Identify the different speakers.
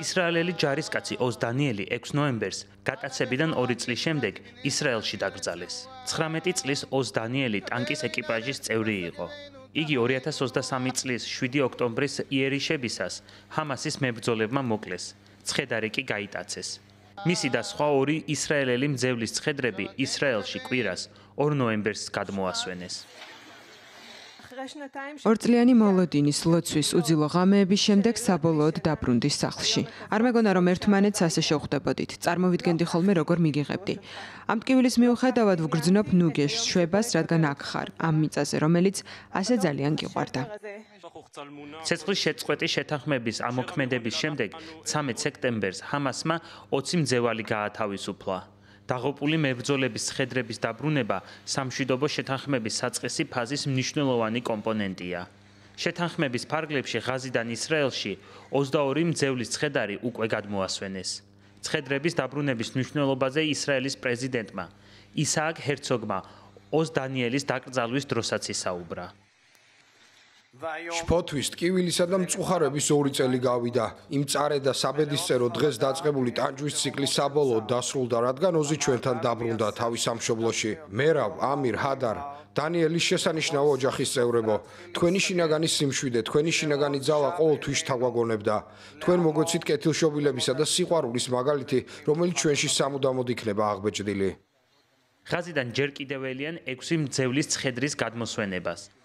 Speaker 1: ისრაელელი ჯარისკაცი ოს დანიელი 6 ნოემბერს გატაცებიდან 2 წლის შემდეგ ისრაელში დაკრძალეს. 19 წლის ოს დანიელი ტანკის ეკიპაჟის წევრი იყო. იგი 2023 წლის 7 ოქტომბრის იერიშებისას ჰამასის მებრძოლებმა მოკლეს. ცხედარი კი გაიტაცეს. მისი და სხვა 2 ისრაელელი მძევლის ცხედრები ისრაელში კვირას 2 ნოემბერს გადმოასვენეს.
Speaker 2: ორწლიანი მოლოდინის ლოცვის უძილო ღამეების შემდეგ საბოლოოდ დაბრუნდი სახლში. არ მეგონა რომ ერთმანეთს ასე შევხვდებოდით. წარმოვიდგენდი ხოლმე როგორ მიგიღებდი. ამ ტკივილის მიუხედავად ვგრძნობ ნუგეშ შვებას, რადგან აქ ხარ, ამ მიწაზე, რომელიც ასე ძალიან გიყვარდა.
Speaker 1: ცეცხლის შეწყვეტის შეთანხმების ამოქმედების შემდეგ 13 სექტემბერს ჰამასმა 20 მძევალი გაათავისუფლა. დაღუპული მებრძოლების ცხედრების დაბრუნება სამშვიდობო შეთანხმების საწყისი ფაზის მნიშვნელოვანი კომპონენტია. შეთანხმების ფარგლებში ღაზიდან ისრაელში 22 მძევლის ცხედარი უკვე გადმოასვენეს. ცხედრების დაბრუნების მნიშვნელობაზე ისრაელის პრეზიდენტმა ისააკ ჰერცოგმა ოს დანიელის დაკრძალვის დროსაც ისაუბრა.
Speaker 3: შფოთვის, ტკივილისა და მწუხარების 2 წელი გავიდა. იმ წარე და საბედისწერო დღეს დაწყებული ტანჯვის ციკლი საბოლოოდ დასრულდა, რადგან ოზი ჩვენთან დაბრუნდა თავის სამშობლოში. მერავ, ამირ, ჰადარ, დანიელის შესანიშნავ ოჯახის წევრებო, თქვენი შინაგანი სიმშვიდე, თქვენი შინაგანი ძალა ყოველთვის შთაგვაგონებდა. თქვენ მოგვეცით კეთილშობილებისა და სიყვარულის მაგალითი, რომელიც ჩვენში სამუდამოდ იქნება აღბეჭდილი.
Speaker 1: ღაზიდან ჯერ კიდევ ელიან 6 მძევლის ცხედრის გადმოსვენებას.